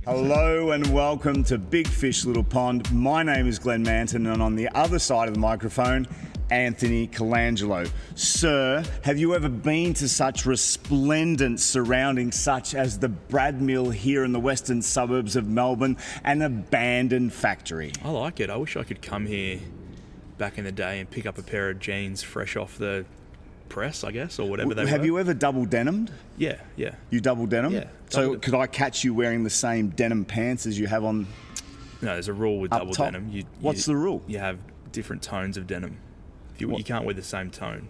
Hello and welcome to Big Fish Little Pond. My name is Glenn Manton, and on the other side of the microphone, Anthony Colangelo. Sir, have you ever been to such resplendent surroundings such as the Bradmill here in the western suburbs of Melbourne, an abandoned factory? I like it. I wish I could come here back in the day and pick up a pair of jeans fresh off the press, I guess, or whatever they were. Have you ever double denimed? Yeah. You double denim? Yeah. So could I catch you wearing the same denim pants as you have on? No, there's a rule with double top? denim. What's the rule? You have different tones of denim. You can't wear the same tone.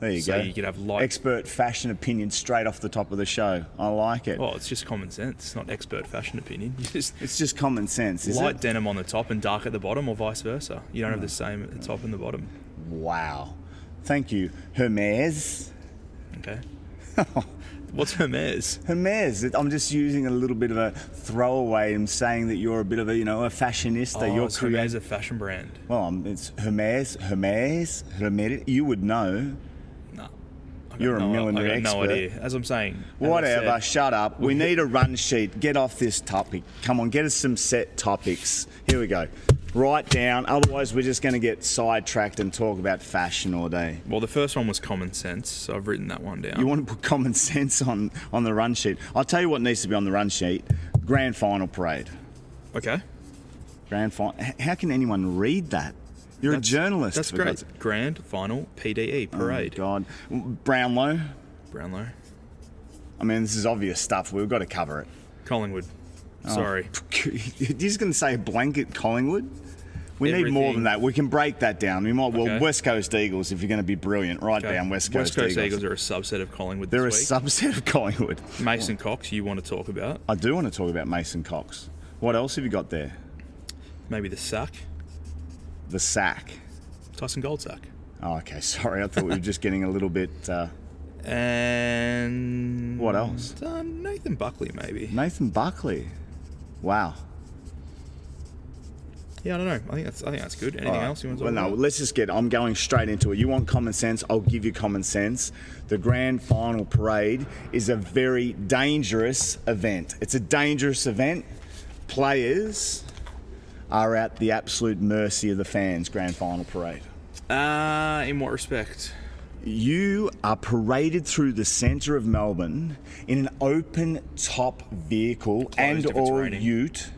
There you go. So you could have light... Expert fashion opinion straight off the top of the show. I like it. Well, it's just common sense. It's not expert fashion opinion. It's just common sense, is light it? denim on the top and dark at the bottom, or vice versa. You don't have the same at the top and the bottom. Wow. Thank you, Hermes. Okay. What's Hermes? Hermes. I'm just using a little bit of a throwaway and saying that you're a bit of a, a fashionista. Oh, you're is Hermes a fashion brand? Well, it's Hermes. You would know. No. You're a millinery expert. I got no idea. As I'm saying. Whatever, shut up. We need a run sheet. Get off this topic. Come on, get us some set topics. Here we go. Write down, otherwise we're just going to get sidetracked and talk about fashion all day. Well, the first one was common sense, so I've written that one down. You want to put common sense on the run sheet. I'll tell you what needs to be on the run sheet. Grand Final parade. Okay. Grand Final. How can anyone read that? You're a journalist. That's great. Grand Final PDE, parade. Oh, God. Brownlow. I mean, this is obvious stuff. We've got to cover it. Collingwood. Sorry. You're just going to say blanket Collingwood? We need more than that. We can break that down. We might, well, West Coast Eagles, if you're going to be brilliant, write down West Coast Eagles. West Coast Eagles are a subset of Collingwood They're this a week. subset of Collingwood. Mason Cox, you want to talk about? I do want to talk about Mason Cox. What else have you got there? Maybe the sack. The sack. Tyson Goldsack. Oh, okay. Sorry, I thought we were just getting a little bit... And... What else? Nathan Buckley, maybe. Nathan Buckley. Wow. Yeah, I don't know. I think that's good. Anything else you want to talk about? No, let's just I'm going straight into it. You want common sense? I'll give you common sense. The Grand Final parade is a very dangerous event. It's a dangerous event. Players are at the absolute mercy of the fans. Grand Final parade. In what respect? You are paraded through the centre of Melbourne in an open-top vehicle and/or ute.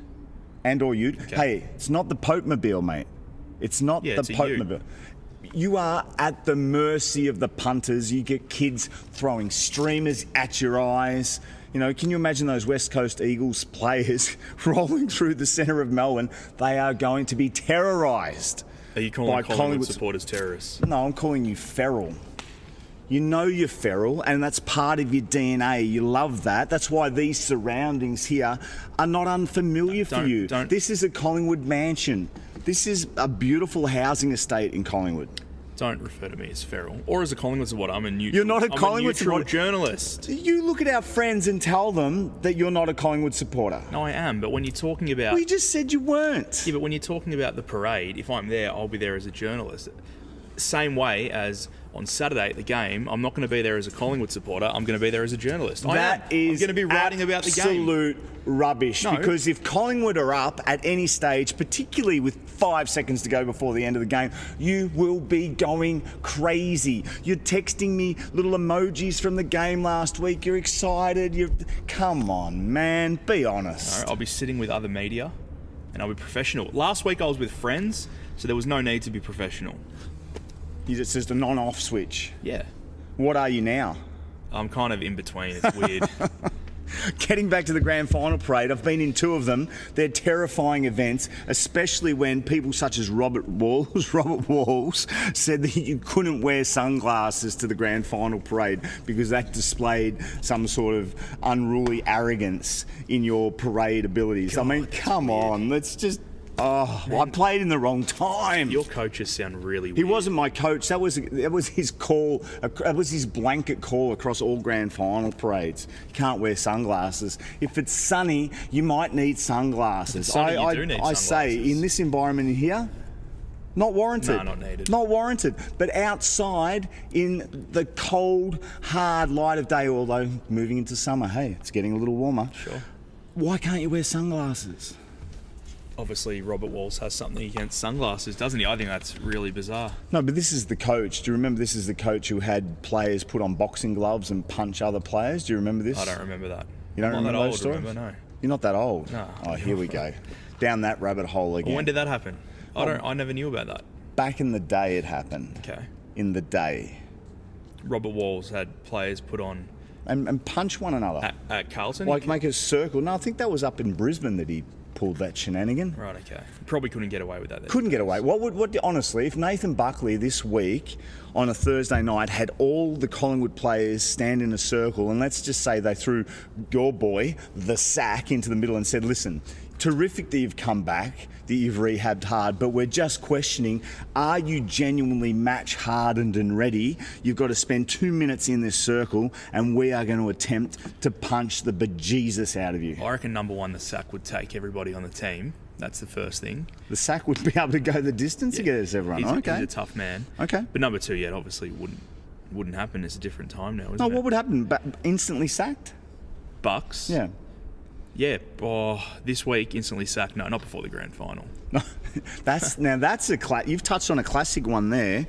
Okay. Hey, it's not the Pope-mobile, mate. It's not the Pope-mobile. You are at the mercy of the punters. You get kids throwing streamers at your eyes. Can you imagine those West Coast Eagles players rolling through the centre of Melbourne? They are going to be terrorised. Are you calling Collingwood supporters terrorists? No, I'm calling you feral. You know you're feral, and that's part of your DNA. You love that. That's why these surroundings here are not unfamiliar for you. This is a Collingwood mansion. This is a beautiful housing estate in Collingwood. Don't refer to me as feral or as a Collingwood supporter. I'm a neutral. You're not a Collingwood supporter. Journalist. You look at our friends and tell them that you're not a Collingwood supporter. No, I am. But when you're talking about... We just said you weren't. Yeah, but when you're talking about the parade, if I'm there, I'll be there as a journalist. Same way as on Saturday at the game, I'm not going to be there as a Collingwood supporter. I'm going to be there as a journalist. I'm going to be writing about the game. Absolute rubbish. No. Because if Collingwood are up at any stage, particularly with 5 seconds to go before the end of the game, you will be going crazy. You're texting me little emojis from the game last week. You're excited. Come on, man. Be honest. No, I'll be sitting with other media and I'll be professional. Last week I was with friends, so there was no need to be professional. It's just a non-off switch. Yeah. What are you now? I'm kind of in between. It's weird. Getting back to the Grand Final parade, I've been in 2 of them. They're terrifying events, especially when people such as Robert Walls said that you couldn't wear sunglasses to the Grand Final parade because that displayed some sort of unruly arrogance in your parade abilities. God, I mean, come on, let's just... Oh, well, I played in the wrong time. Your coaches sound really weird. He wasn't my coach. That was his call. That was his blanket call across all Grand Final parades. You can't wear sunglasses. If it's sunny, you might need sunglasses. If it's sunny, you do need sunglasses. I say, in this environment in here, not warranted. No, not needed. Not warranted. But outside, in the cold, hard light of day, although moving into summer, hey, it's getting a little warmer. Sure. Why can't you wear sunglasses? Obviously, Robert Walls has something against sunglasses, doesn't he? I think that's really bizarre. No, but this is the coach. Do you remember this is the coach who had players put on boxing gloves and punch other players? Do you remember this? I don't remember that. You don't remember those stories? Remember, no. You're not that old? No. Oh, here we go. Down that rabbit hole again. Well, when did that happen? I never knew about that. Back in the day it happened. Okay. In the day. Robert Walls had players put on... And punch one another. At Carlton? Like make a circle. No, I think that was up in Brisbane that he pulled that shenanigan. Right, okay. Probably couldn't get away with that then. Couldn't get away. Honestly, if Nathan Buckley this week on a Thursday night had all the Collingwood players stand in a circle, and let's just say they threw your boy, the Sack, into the middle and said, listen, terrific that you've come back, that you've rehabbed hard, but we're just questioning, are you genuinely match hardened and ready? You've got to spend 2 minutes in this circle and we are going to attempt to punch the bejesus out of you. I reckon number one, the Sack would take everybody on the team. That's the first thing. The Sack would be able to go the distance against everyone. He's a tough man. Okay. But number two, yeah, obviously wouldn't happen. It's a different time now, isn't it? What would happen? Instantly sacked? Bucks? Yeah. Yeah, this week, instantly sacked. No, not before the grand final. That's you've touched on a classic one there.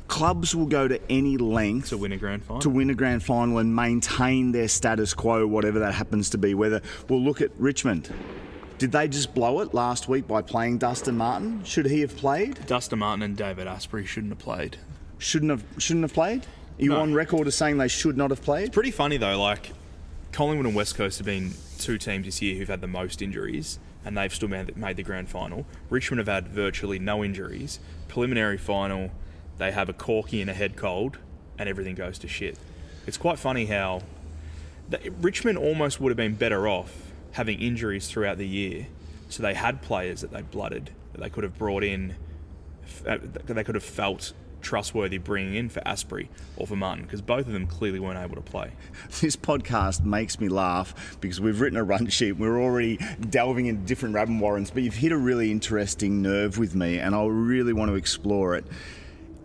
Clubs will go to any length to win a grand final. To win a grand final and maintain their status quo, whatever that happens to be. We'll look at Richmond. Did they just blow it last week by playing Dustin Martin? Should he have played? Dustin Martin and David Asprey shouldn't have played. Shouldn't have played? Are you on record as saying they should not have played? It's pretty funny though, like Collingwood and West Coast have been two teams this year who've had the most injuries, and they've still made the grand final. Richmond have had virtually no injuries. Preliminary final, they have a corky and a head cold, and everything goes to shit. It's quite funny how Richmond almost would have been better off having injuries throughout the year, so they had players that they blooded, that they could have brought in, that they could have felt trustworthy bringing in for Asprey or for Martin, because both of them clearly weren't able to play. This podcast makes me laugh because we've written a run sheet. We're already delving into different rabbit warrants, but you've hit a really interesting nerve with me, and I really want to explore it.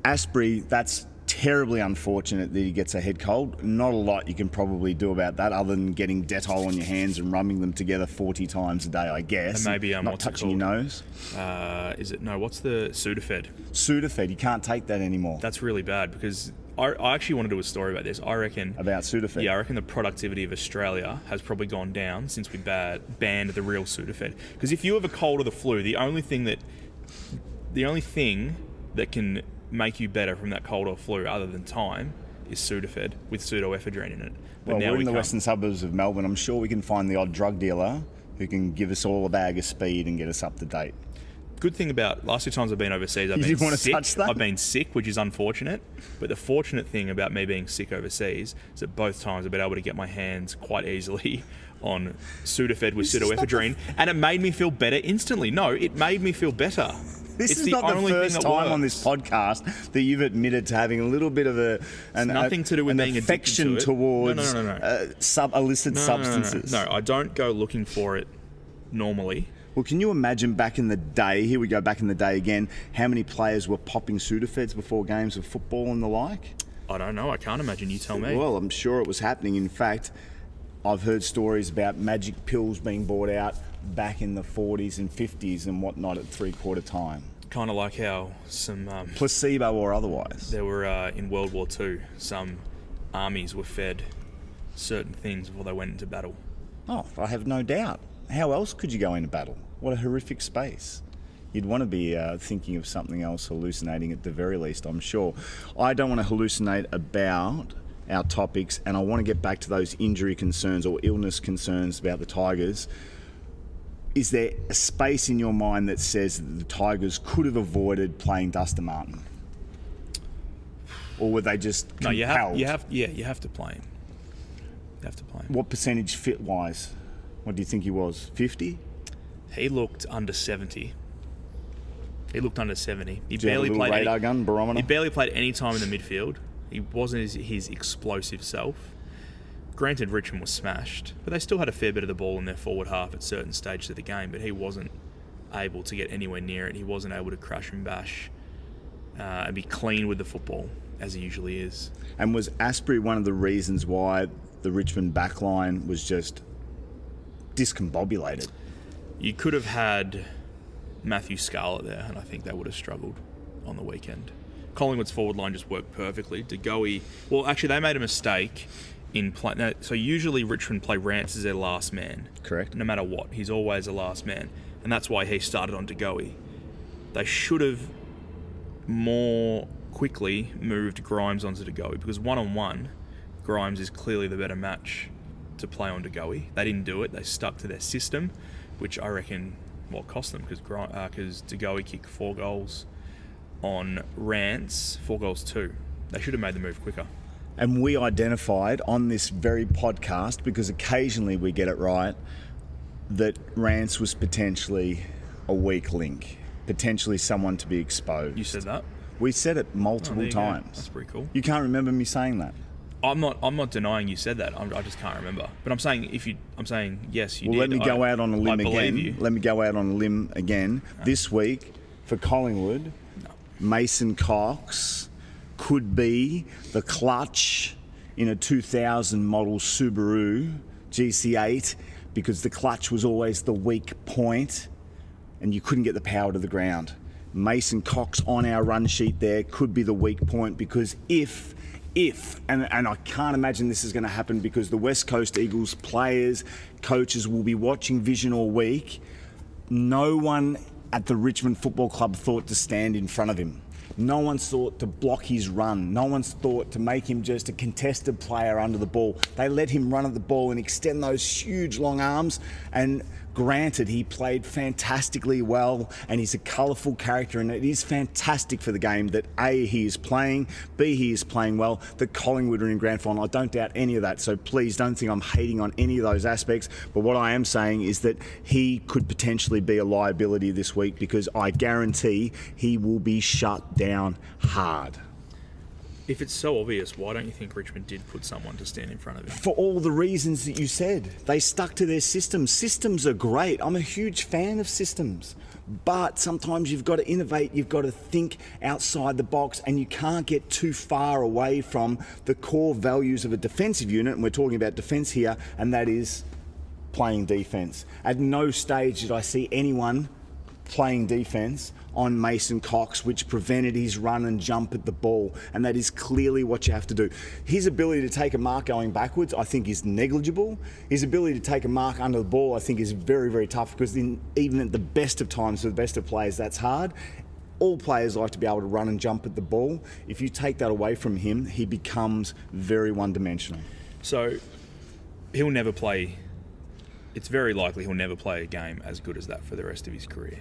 Asprey, that's terribly unfortunate that he gets a head cold. Not a lot you can probably do about that other than getting Dettol on your hands and rubbing them together 40 times a day, I guess. And maybe not touching your nose. What's the Sudafed? Sudafed, you can't take that anymore. That's really bad because I actually want to do a story about this. I reckon about Sudafed. Yeah, I reckon the productivity of Australia has probably gone down since we banned the real Sudafed. Because if you have a cold or the flu, the only thing that can make you better from that cold or flu other than time is Sudafed with pseudoephedrine in it. But now we're in the western suburbs of Melbourne. I'm sure we can find the odd drug dealer who can give us all a bag of speed and get us up to date. Good thing about last 2 times I've been overseas, I've been sick, which is unfortunate. But the fortunate thing about me being sick overseas is that both times I've been able to get my hands quite easily on Sudafed with pseudoephedrine, and it made me feel better instantly. No, it made me feel better. This is not the first time on this podcast that you've admitted to having a little bit of nothing to do with being affection towards illicit substances. No, I don't go looking for it normally. Well, can you imagine back in the day, here we go back in the day again, how many players were popping Sudafeds before games of football and the like? I don't know. I can't imagine. You tell me. Well, I'm sure it was happening. In fact, I've heard stories about magic pills being bought out back in the 40s and 50s and whatnot at three-quarter time. Kind of like how some... placebo or otherwise. There were, in World War II, some armies were fed certain things before they went into battle. Oh, I have no doubt. How else could you go into battle? What a horrific space. You'd want to be thinking of something else, hallucinating at the very least, I'm sure. I don't want to hallucinate about our topics, and I want to get back to those injury concerns or illness concerns about the Tigers. Is there a space in your mind that says that the Tigers could have avoided playing Dustin Martin? Or were they just compelled? No, you have to play him. You have to play him. What percentage fit-wise? What do you think he was? 50? He looked under 70. He looked under 70. He Do you barely have a little played radar gun barometer? He barely played any time in the midfield. He wasn't his explosive self. Granted, Richmond was smashed, but they still had a fair bit of the ball in their forward half at certain stages of the game, but he wasn't able to get anywhere near it. He wasn't able to crash and bash and be clean with the football, as he usually is. And was Asprey one of the reasons why the Richmond backline was just discombobulated. You could have had Matthew Scarlett there, and I think they would have struggled on the weekend. Collingwood's forward line just worked perfectly. De Goey, well, actually, they made a mistake in play. So usually Richmond play Rance as their last man. Correct. No matter what, he's always the last man, and that's why he started on De Goey. They should have more quickly moved Grimes onto De Goey, because one-on-one, Grimes is clearly the better match to play on De Goey. They didn't do it. They stuck to their system, which I reckon cost them, because De Goey kicked 4 goals on Rance, 4 goals 2. They should have made the move quicker. And we identified on this very podcast, because occasionally we get it right, that Rance was potentially a weak link, potentially someone to be exposed. You said that? We said it multiple times. That's pretty cool. You can't remember me saying that? I'm not denying you said that. I just can't remember. But I'm saying yes, you did. Well, let me go out on a limb again. You. Let me go out on a limb again. No. This week for Collingwood, Mason Cox could be the clutch in a 2000 model Subaru GC8, because the clutch was always the weak point and you couldn't get the power to the ground. Mason Cox on our run sheet there could be the weak point, because if and I can't imagine this is going to happen, because the West Coast Eagles players, coaches will be watching Vision all week. No one at the Richmond Football Club thought to stand in front of him. No one's thought to block his run. No one's thought to make him just a contested player under the ball. They let him run at the ball and extend those huge long arms, and granted, he played fantastically well and he's a colourful character, and it is fantastic for the game that A, he is playing, B, he is playing well, that Collingwood are in grand final. I don't doubt any of that, so please don't think I'm hating on any of those aspects, but what I am saying is that he could potentially be a liability this week, because I guarantee he will be shut down hard. If it's so obvious, why don't you think Richmond did put someone to stand in front of him? For all the reasons that you said. They stuck to their systems. Systems are great. I'm a huge fan of systems. But sometimes you've got to innovate, you've got to think outside the box, and you can't get too far away from the core values of a defensive unit, and we're talking about defence here, and that is playing defence. At no stage did I see anyone playing defence on Mason Cox, which prevented his run and jump at the ball, and that is clearly what you have to do. His ability to take a mark going backwards, I think, is negligible. His ability to take a mark under the ball, I think, is very, very tough, because even at the best of times for the best of players, that's hard. All players like to be able to run and jump at the ball. If you take that away from him, he becomes very one-dimensional. So he'll never play. It's very likely he'll never play a game as good as that for the rest of his career.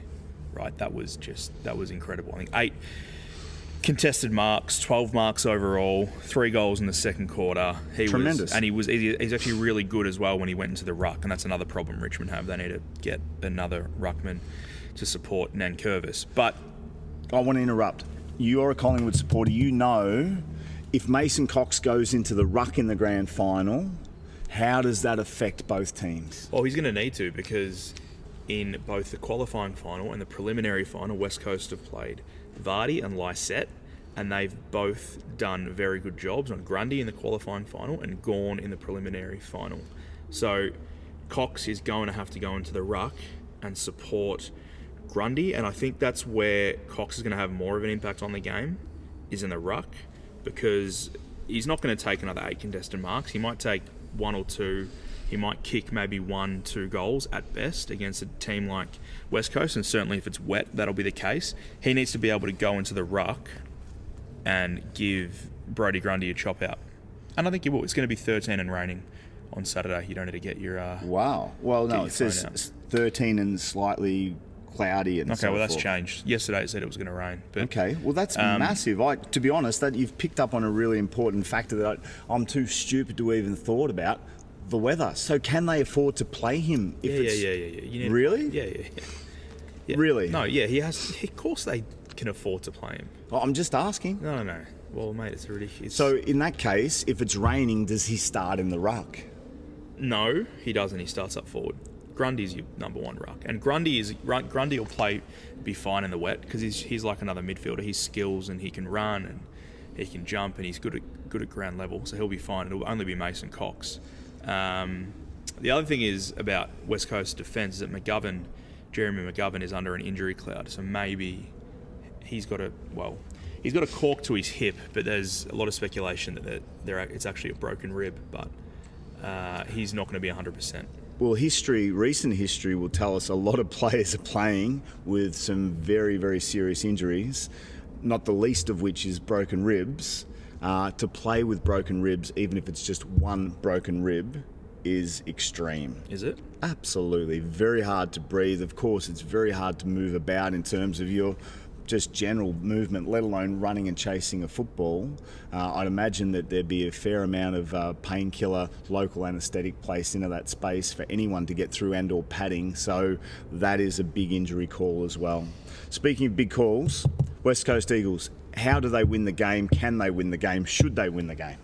Right, that was incredible. I think 8 contested marks, 12 marks overall, 3 goals in the second quarter. Tremendous. He's actually really good as well when he went into the ruck, and that's another problem Richmond have. They need to get another ruckman to support Nankervis. But I want to interrupt. You're a Collingwood supporter. You know, if Mason Cox goes into the ruck in the grand final, how does that affect both teams? Well, he's going to need to, because in both the qualifying final and the preliminary final, West Coast have played Vardy and Lysette, and they've both done very good jobs on Grundy in the qualifying final and Gawn in the preliminary final. So Cox is going to have to go into the ruck and support Grundy, and I think that's where Cox is going to have more of an impact on the game, is in the ruck, because he's not going to take another 8 contested marks. He might take 1 or 2. He might kick maybe 1-2 goals at best against a team like West Coast, and certainly if it's wet, that'll be the case. He needs to be able to go into the ruck and give Brodie Grundy a chop out. And I think he will. It's going to be 13 and raining on Saturday. You don't need to get your... Wow. Well, no, it says 13 and slightly cloudy and okay, well, that's changed. Yesterday it said it was going to rain. But, okay, well, that's massive. To be honest, that you've picked up on a really important factor that I'm too stupid to even thought about. The weather. So can they afford to play him? Yeah. You really? Yeah. Really? No, yeah, he has. Of course they can afford to play him. Oh, I'm just asking. No. Well, mate, it's ridiculous. So in that case, if it's raining, does he start in the ruck? No, he doesn't. He starts up forward. Grundy's your number 1 ruck, and Grundy will be fine in the wet, because he's like another midfielder. He's skills, and he can run, and he can jump, and he's good at ground level, so he'll be fine. It'll only be Mason Cox. The other thing is about West Coast defence is that Jeremy McGovern is under an injury cloud, so maybe he's got a cork to his hip, but there's a lot of speculation that it's actually a broken rib, but he's not going to be 100%. Well, recent history will tell us a lot of players are playing with some very, very serious injuries, not the least of which is broken ribs. To play with broken ribs, even if it's just one broken rib, is extreme. Is it? Absolutely. Very hard to breathe. Of course, it's very hard to move about in terms of your just general movement, let alone running and chasing a football. I'd imagine that there'd be a fair amount of painkiller, local anaesthetic placed into that space for anyone to get through and or padding. So that is a big injury call as well. Speaking of big calls, West Coast Eagles, how do they win the game? Can they win the game? Should they win the game?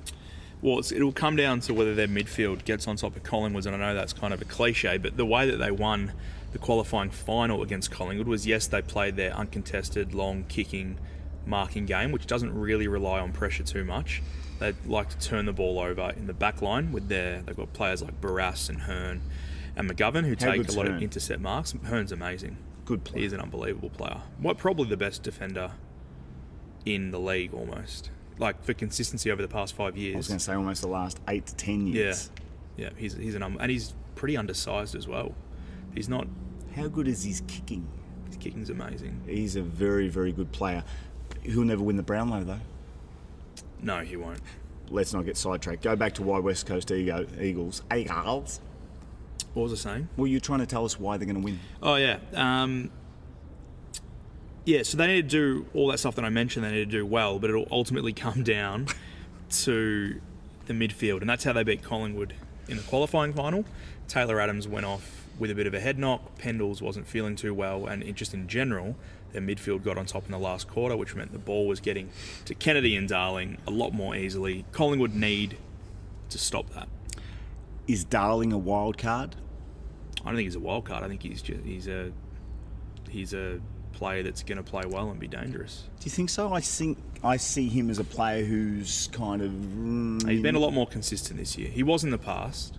Well, it'll come down to whether their midfield gets on top of Collingwood's, and I know that's kind of a cliche, but the way that they won the qualifying final against Collingwood was, yes, they played their uncontested, long kicking, marking game, which doesn't really rely on pressure too much. They like to turn the ball over in the back line they've got players like Barras and Hearn and McGovern who take a lot of intercept marks. Hearn's amazing. Good player. He's an unbelievable player. Probably the best defender in the league almost. Like, for consistency over the past 5 years. I was going to say almost the last 8 to 10 years. Yeah, and he's pretty undersized as well. He's not... How good is his kicking? His kicking's amazing. He's a very, very good player. He'll never win the Brownlow, though. No, he won't. Let's not get sidetracked. Go back to why West Coast Eagles. What was I saying? Well, you're trying to tell us why they're going to win. Oh, yeah. So they need to do all that stuff that I mentioned they need to do well, but it'll ultimately come down to the midfield, and that's how they beat Collingwood in the qualifying final. Taylor Adams went off with a bit of a head knock. Pendles wasn't feeling too well, and just in general, their midfield got on top in the last quarter, which meant the ball was getting to Kennedy and Darling a lot more easily. Collingwood need to stop that. Is Darling a wild card? I don't think he's a wild card. I think he's a player that's going to play well and be dangerous. Do you think so? I think I see him as a player who's kind of... He's been a lot more consistent this year. He was in the past,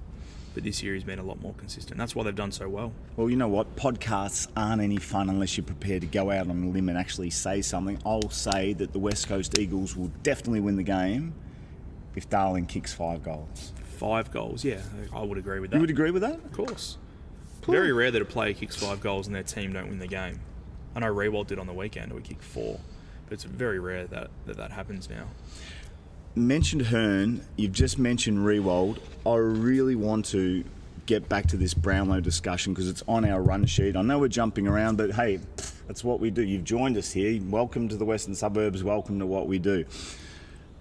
but this year he's been a lot more consistent. That's why they've done so well. Well, you know what? Podcasts aren't any fun unless you're prepared to go out on a limb and actually say something. I'll say that the West Coast Eagles will definitely win the game if Darling kicks 5 goals. 5 goals, yeah. I would agree with that. You would agree with that? Of course. Very rare that a player kicks 5 goals and their team don't win the game. I know Rewald did on the weekend, we kicked 4. But it's very rare that happens now. Mentioned Hearn, you've just mentioned Rewald. I really want to get back to this Brownlow discussion because it's on our run sheet. I know we're jumping around, but hey, that's what we do. You've joined us here. Welcome to the Western Suburbs. Welcome to what we do.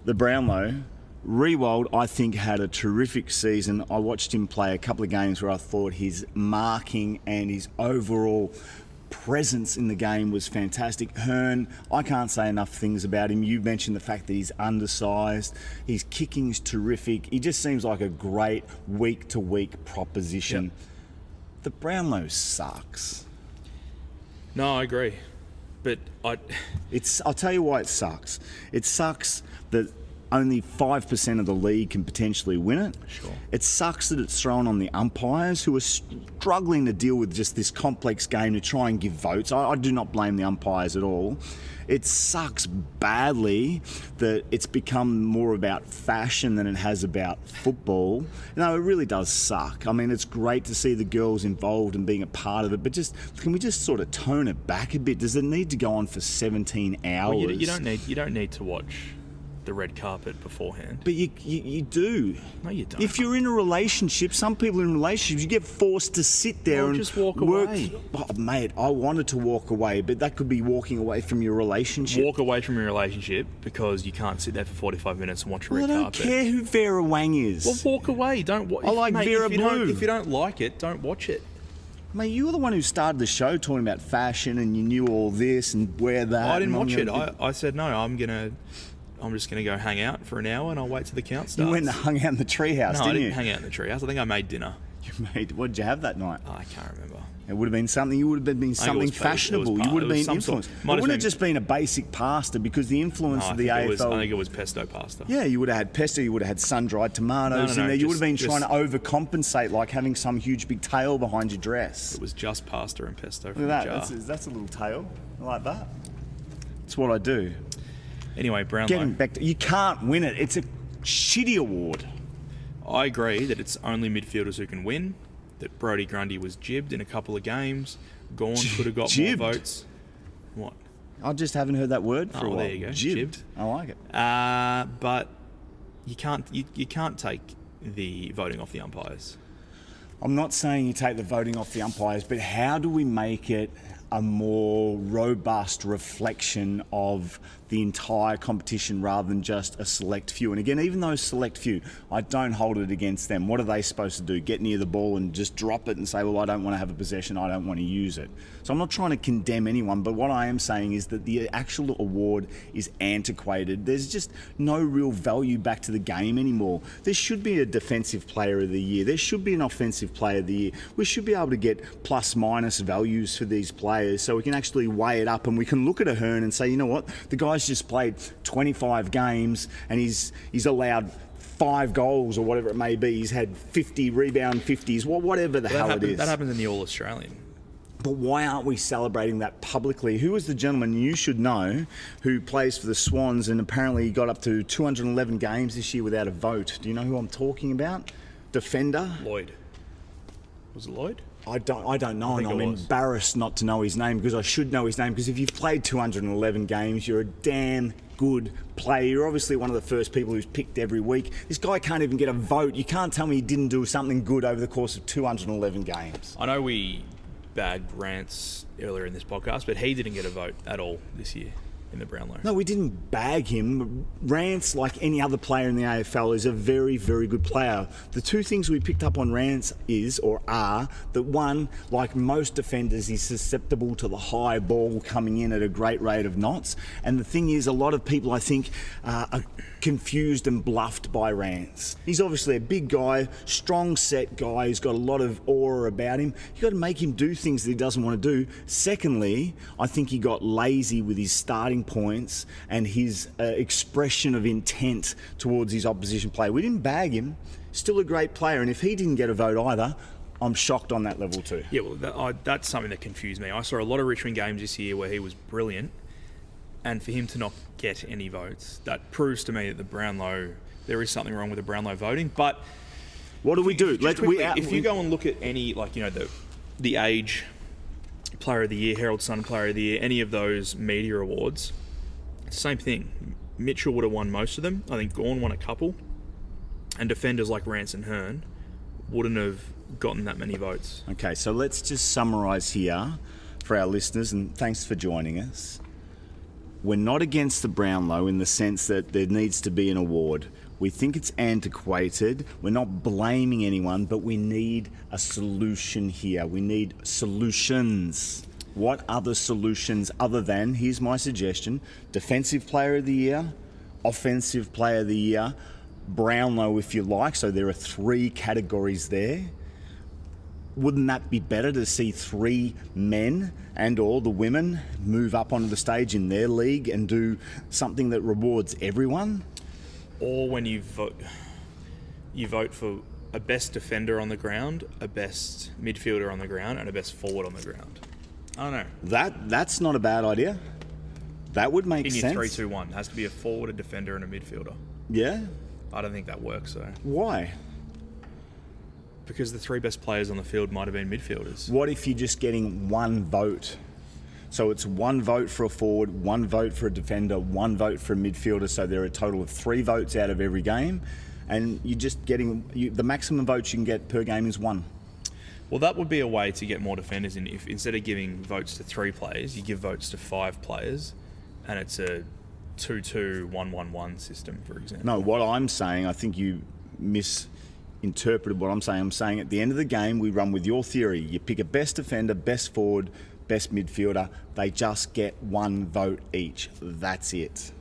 The Brownlow, Rewald, I think, had a terrific season. I watched him play a couple of games where I thought his marking and his overall presence in the game was fantastic. Hearn, I can't say enough things about him. You mentioned the fact that he's undersized. His kicking's terrific. He just seems like a great week-to-week proposition. Yep. The Brownlow sucks. No, I agree. But I'll tell you why it sucks. It sucks that only 5% of the league can potentially win it. Sure. It sucks that it's thrown on the umpires who are struggling to deal with just this complex game to try and give votes. I do not blame the umpires at all. It sucks badly that it's become more about fashion than it has about football. No, it really does suck. I mean, it's great to see the girls involved and being a part of it, but can we just sort of tone it back a bit? Does it need to go on for 17 hours? Well, you don't need to watch the red carpet beforehand. But you do. No, you don't. If you're in a relationship, some people in relationships, you get forced to sit there and just walk work. Away. Oh, mate, I wanted to walk away, but that could be walking away from your relationship. Walk away from your relationship because you can't sit there for 45 minutes and watch a red carpet. I don't care who Vera Wang is. Well, walk away. Don't watch. I like Vera Blue. If you don't like it, don't watch it. Mate, you were the one who started the show talking about fashion and you knew all this and wear that. I didn't watch it. I said, no, I'm just going to go hang out for an hour and I'll wait till the count starts. You went and hung out in the treehouse, didn't you? No, I didn't hang out in the treehouse. I think I made dinner. You made. What did you have that night? I can't remember. It would have been something. You would have been something fashionable. You would have been influenced. It wouldn't have just been a basic pasta because the influence of the AFL. I think it was pesto pasta. Yeah, you would have had pesto. You would have had sun-dried tomatoes in there. You would have been trying to overcompensate, like having some huge big tail behind your dress. It was just pasta and pesto from Look at the that. jar. That's a little tail. I like that. That's what I do. Anyway, Brownlow. Getting back to, you can't win it. It's a shitty award. I agree that it's only midfielders who can win. That Brodie Grundy was jibbed in a couple of games. Gawn could have got more votes. What? I just haven't heard that word for a while. There you go. Jibbed. I like it. But you can't take the voting off the umpires. I'm not saying you take the voting off the umpires, but how do we make it a more robust reflection of the entire competition rather than just a select few? And again, even those select few, I don't hold it against them. What are they supposed to do? Get near the ball and just drop it and say, well, I don't want to have a possession, I don't want to use it. So I'm not trying to condemn anyone, but what I am saying is that the actual award is antiquated. There's just no real value back to the game anymore. There should be a defensive player of the year. There should be an offensive player of the year. We should be able to get plus minus values for these players so we can actually weigh it up and we can look at a Hearn and say, you know what, the guy's just played 25 games and he's allowed 5 goals or whatever it may be. He's had 50 rebound 50s, whatever the hell it is. That happens in the All-Australian. But why aren't we celebrating that publicly? Who was the gentleman you should know who plays for the Swans and apparently got up to 211 games this year without a vote? Do you know who I'm talking about? Defender? Lloyd. Was it Lloyd? I don't know, and I'm embarrassed not to know his name because I should know his name, because if you've played 211 games, you're a damn good player. You're obviously one of the first people who's picked every week. This guy can't even get a vote. You can't tell me he didn't do something good over the course of 211 games. I know we bagged Rance earlier in this podcast, but he didn't get a vote at all this year in the Brownlow. No, we didn't bag him. Rance, like any other player in the AFL, is a very, very good player. The two things we picked up on Rance are that one, like most defenders, he's susceptible to the high ball coming in at a great rate of knots. And the thing is, a lot of people, I think, are confused and bluffed by Rance. He's obviously a big guy, strong set guy. He's got a lot of aura about him. You've got to make him do things that he doesn't want to do. Secondly, I think he got lazy with his starting points and his expression of intent towards his opposition player. We didn't bag him. Still a great player, and if he didn't get a vote either, I'm shocked on that level too. Yeah, well, that's something that confused me. I saw a lot of Richmond games this year where he was brilliant, and for him to not get any votes, that proves to me that the Brownlow, there is something wrong with the Brownlow voting. But what do we do? If you go and look at any, like, you know, the Age Player of the Year, Herald Sun Player of the Year, any of those media awards, it's the same thing. Mitchell would have won most of them. I think Gawn won a couple. And defenders like Rance and Hearn wouldn't have gotten that many votes. Okay, so let's just summarise here for our listeners, and thanks for joining us. We're not against the Brownlow in the sense that there needs to be an award. We think it's antiquated. We're not blaming anyone, but we need a solution here. We need solutions. What other solutions other than, here's my suggestion, Defensive Player of the Year, Offensive Player of the Year, Brownlow if you like, so there are 3 categories there. Wouldn't that be better to see 3 men and or the women move up onto the stage in their league and do something that rewards everyone? Or when you vote for a best defender on the ground, a best midfielder on the ground, and a best forward on the ground. I don't know. That's not a bad idea. That would make sense. In your 3-2-1, it has to be a forward, a defender, and a midfielder. Yeah. I don't think that works, though. Why? Because the 3 best players on the field might have been midfielders. What if you're just getting 1 vote? So it's 1 vote for a forward, 1 vote for a defender, 1 vote for a midfielder. So there are a total of 3 votes out of every game. And you're just getting, the maximum votes you can get per game is 1. Well, that would be a way to get more defenders in. If instead of giving votes to 3 players, you give votes to 5 players, and it's a 2-2-1-1-1 system, for example. No, what I'm saying, I think you misinterpreted what I'm saying. I'm saying at the end of the game, we run with your theory. You pick a best defender, best forward, best midfielder. They just get 1 vote each. That's it.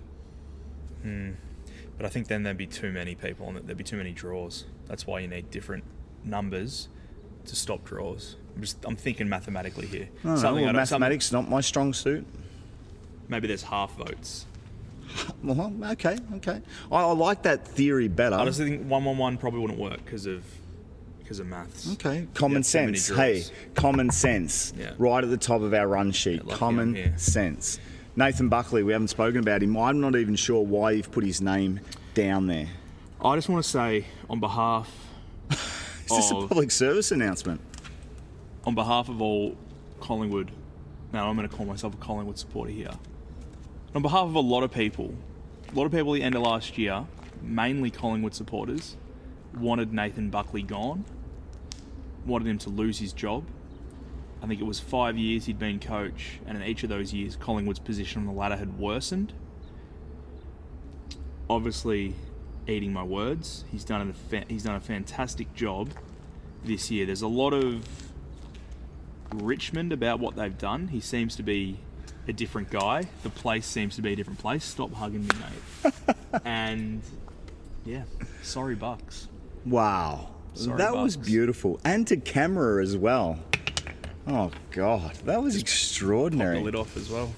But I think then there'd be too many people on it. There'd be too many draws. That's why you need different numbers to stop draws. I'm thinking mathematically here. Mathematics not my strong suit. Maybe there's half votes. Well, okay. I like that theory better. I just think 1-1-1 probably wouldn't work because of maths. Okay, common sense. Hey, common sense. Yeah. Right at the top of our run sheet. Yeah, common sense. Nathan Buckley, we haven't spoken about him. I'm not even sure why you've put his name down there. I just want to say on behalf Is this a public service announcement? On behalf of all Collingwood, now I'm going to call myself a Collingwood supporter here. On behalf of a lot of people at the end of last year, mainly Collingwood supporters, wanted Nathan Buckley gone, wanted him to lose his job. I think it was 5 years he'd been coach, and in each of those years, Collingwood's position on the ladder had worsened. Obviously, eating my words, he's done a fantastic job this year. There's a lot of Richmond about what they've done. He seems to be a different guy. The place seems to be a different place. Stop hugging me, mate. And yeah, sorry, Bucks. Wow, that was beautiful, and to camera as well. Oh God, that was extraordinary. Pop the lid off as well.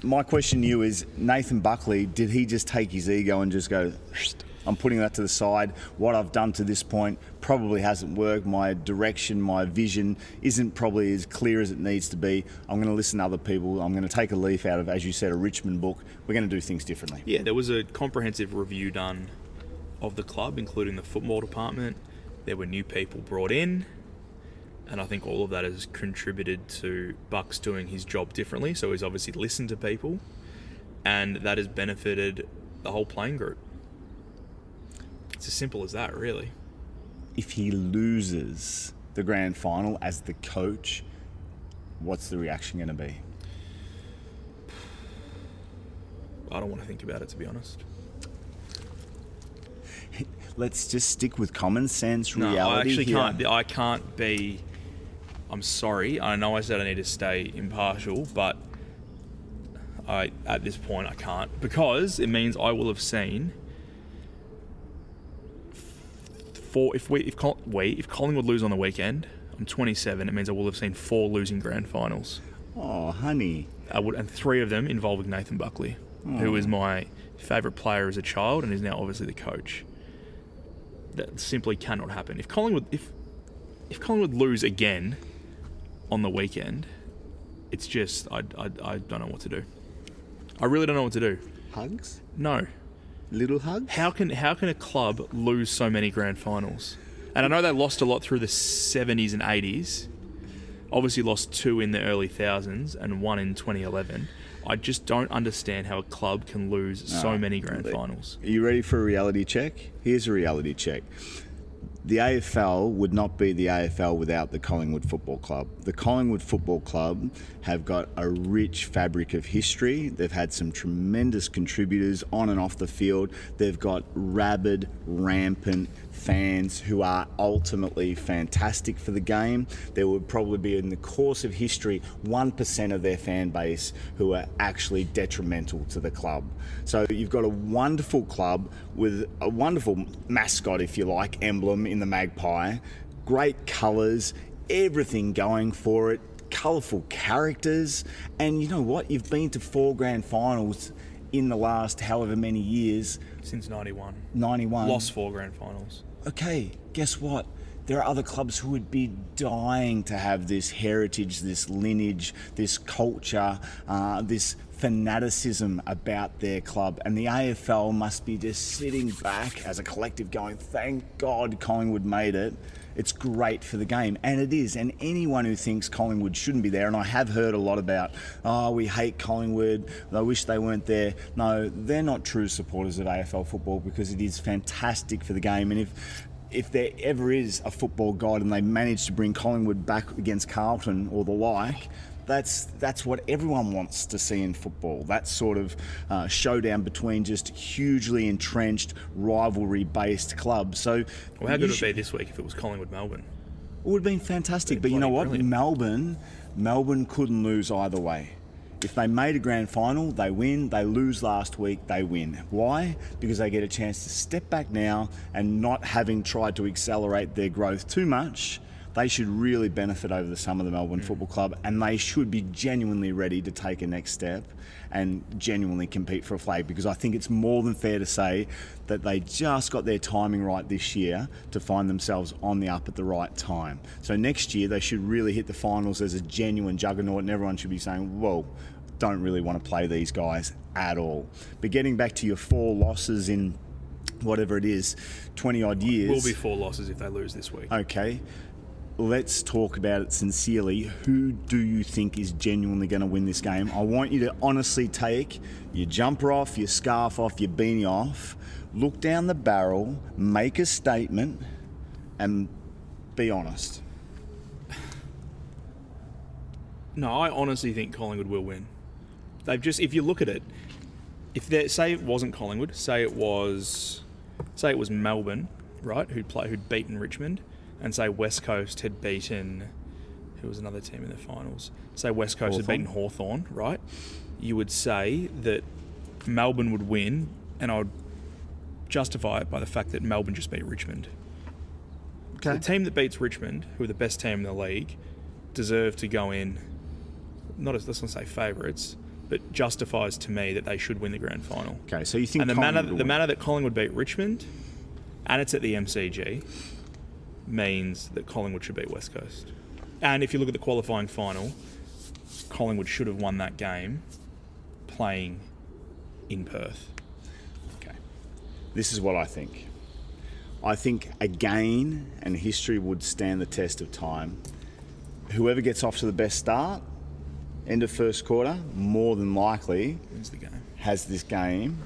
My question to you is, Nathan Buckley, did he just take his ego and just go, I'm putting that to the side. What I've done to this point probably hasn't worked. My direction, my vision isn't probably as clear as it needs to be. I'm going to listen to other people. I'm going to take a leaf out of, as you said, a Richmond book. We're going to do things differently. Yeah, there was a comprehensive review done of the club, including the football department. There were new people brought in, and I think all of that has contributed to Bucks doing his job differently. So he's obviously listened to people, and that has benefited the whole playing group. It's as simple as that, really. If he loses the grand final as the coach, what's the reaction going to be? I don't want to think about it, to be honest. Let's just stick with common sense, reality. No, I actually here. can't. I can't be. I'm sorry. I know I said I need to stay impartial, but at this point I can't, because it means I will have seen. If Collingwood lose on the weekend, I'm 27. It means I will have seen 4 losing grand finals. Oh, honey. And 3 of them involving Nathan Buckley, who is my favourite player as a child and is now obviously the coach. That simply cannot happen. If Collingwood lose again on the weekend, it's just I don't know what to do. I really don't know what to do. Hugs? No. Little hugs? How can a club lose so many grand finals? And I know they lost a lot through the 70s and 80s. Obviously lost 2 in the early thousands and 1 in 2011. I just don't understand how a club can lose so many grand finals. Are you ready for a reality check? Here's a reality check. The AFL would not be the AFL without the Collingwood Football Club. The Collingwood Football Club have got a rich fabric of history. They've had some tremendous contributors on and off the field. They've got rabid, rampant fans who are ultimately fantastic for the game. There would probably be, in the course of history, 1% of their fan base who are actually detrimental to the club. So you've got a wonderful club with a wonderful mascot, if you like, emblem in the magpie, great colours, everything going for it, colourful characters, and you know what? You've been to 4 grand finals in the last however many years. Since 91. 91. Lost 4 grand finals. Okay, guess what? There are other clubs who would be dying to have this heritage, this lineage, this culture, this fanaticism about their club. And the AFL must be just sitting back as a collective going, thank God Collingwood made it. It's great for the game. And it is. And anyone who thinks Collingwood shouldn't be there, and I have heard a lot about, we hate Collingwood, I wish they weren't there. No, they're not true supporters of AFL football, because it is fantastic for the game. And if there ever is a football god and they manage to bring Collingwood back against Carlton or the like, that's what everyone wants to see in football. That sort of showdown between just hugely entrenched, rivalry-based clubs. So, well, how good would it be this week if it was Collingwood-Melbourne? It would have been fantastic. But you know what? Brilliant. Melbourne couldn't lose either way. If they made a grand final, they win. They lose last week, they win. Why? Because they get a chance to step back now, and not having tried to accelerate their growth too much, they should really benefit over the summer, the Melbourne Football Club, and they should be genuinely ready to take a next step and genuinely compete for a flag, because I think it's more than fair to say that they just got their timing right this year to find themselves on the up at the right time. So next year they should really hit the finals as a genuine juggernaut, and everyone should be saying, whoa, don't really want to play these guys at all. But getting back to your 4 losses in whatever it is, 20 odd years. Will be 4 losses if they lose this week. Okay. Let's talk about it sincerely. Who do you think is genuinely going to win this game? I want you to honestly take your jumper off, your scarf off, your beanie off, look down the barrel, make a statement, and be honest. No, I honestly think Collingwood will win. They've just, if you look at it, if they say it wasn't Collingwood, say it was Melbourne, right, who'd beaten Richmond, and say West Coast had beaten, who was another team in the finals? Say West Coast had beaten Hawthorn, right? You would say that Melbourne would win, and I would justify it by the fact that Melbourne just beat Richmond. Okay. The team that beats Richmond, who are the best team in the league, deserve to go in, let's not say favourites, but justifies to me that they should win the grand final. Okay, so you think and the manner that Collingwood beat Richmond, and it's at the MCG, means that Collingwood should beat West Coast. And if you look at the qualifying final, Collingwood should have won that game playing in Perth. Okay. This is what I think. I think again, and history would stand the test of time, whoever gets off to the best start, end of first quarter, more than likely wins the game. Has this game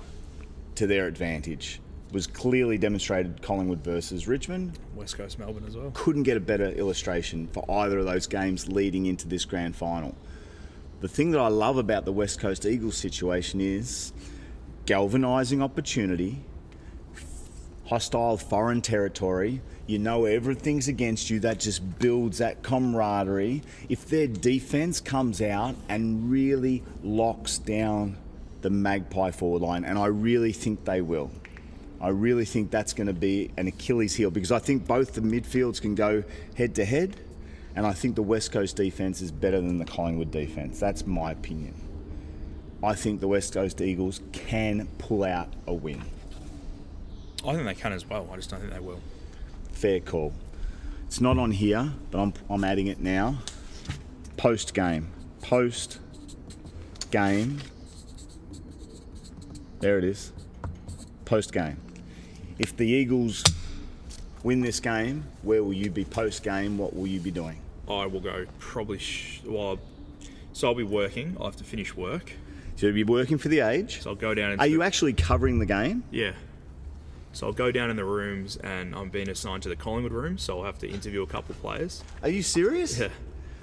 to their advantage. Was clearly demonstrated Collingwood versus Richmond. West Coast Melbourne as well. Couldn't get a better illustration for either of those games leading into this grand final. The thing that I love about the West Coast Eagles situation is galvanising opportunity, hostile foreign territory. You know everything's against you. That just builds that camaraderie. If their defence comes out and really locks down the Magpie forward line, and I really think they will. I really think that's going to be an Achilles heel, because I think both the midfields can go head to head, and I think the West Coast defence is better than the Collingwood defence. That's my opinion. I think the West Coast Eagles can pull out a win. I think they can as well. I just don't think they will. Fair call. It's not on here, but I'm adding it now. Post-game. Post-game. There it is. Post-game. If the Eagles win this game, where will you be post-game? What will you be doing? I will go probably... so I'll be working. I'll have to finish work. So you'll be working for the Age? So I'll go down... Are you actually covering the game? Yeah. So I'll go down in the rooms, and I'm being assigned to the Collingwood room, so I'll have to interview a couple of players. Are you serious? Yeah.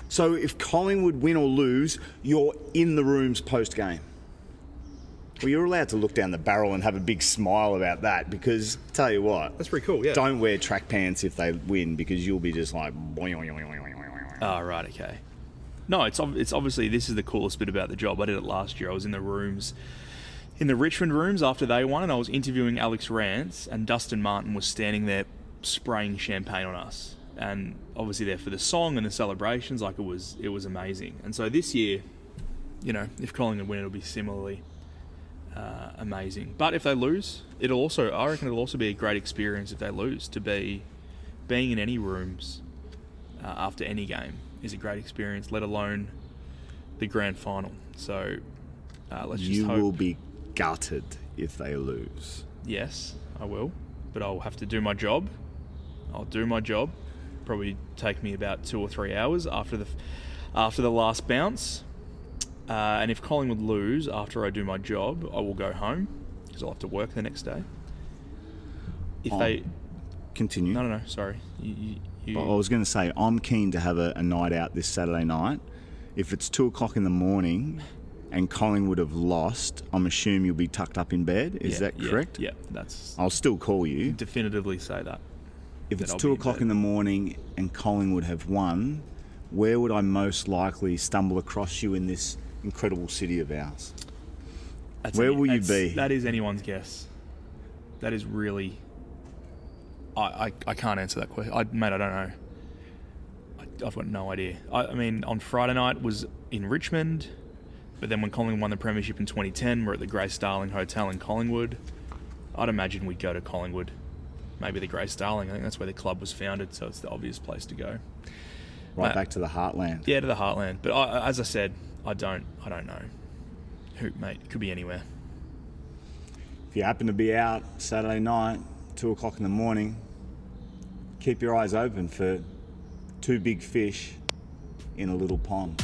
So if Collingwood win or lose, you're in the rooms post-game? Well, you're allowed to look down the barrel and have a big smile about that, because, tell you what... That's pretty cool, yeah. Don't wear track pants if they win, because you'll be just like... Oh, right, okay. No, it's obviously... This is the coolest bit about the job. I did it last year. I was in the rooms... In the Richmond rooms after they won, and I was interviewing Alex Rance, and Dustin Martin was standing there spraying champagne on us. And obviously there for the song and the celebrations, like it was amazing. And so this year, you know, if Collingwood win, it'll be similarly... amazing. But if they lose, I reckon it'll also be a great experience if they lose. To be being in any rooms after any game is a great experience, let alone the grand final. So let's just hope. You will be gutted if they lose. Yes, I will, but I'll have to do my job. I'll do my job. Probably take me about 2 or 3 hours after the last bounce. And if Collingwood lose after I do my job, I will go home because I'll have to work the next day. If they continue, no, sorry. I was going to say I'm keen to have a night out this Saturday night. If it's 2:00 in the morning and Collingwood have lost, I'm assuming you'll be tucked up in bed. Is that correct? Yeah, that's. I'll still call you. Definitively say that. If it's 2:00 in the morning and Collingwood have won, where would I most likely stumble across you in this incredible city of ours? Where will you be? That is anyone's guess. That is really... I can't answer that question. Mate, I don't know. I've got no idea. I mean, on Friday night was in Richmond, but then when Collingwood won the premiership in 2010, we're at the Grace Darling Hotel in Collingwood. I'd imagine we'd go to Collingwood, maybe the Grace Darling. I think that's where the club was founded, so it's the obvious place to go. Right back to the heartland. Yeah, to the heartland. But as I said, I don't know. Who, mate? Could be anywhere. If you happen to be out Saturday night, 2 o'clock in the morning, keep your eyes open for 2 big fish in a little pond.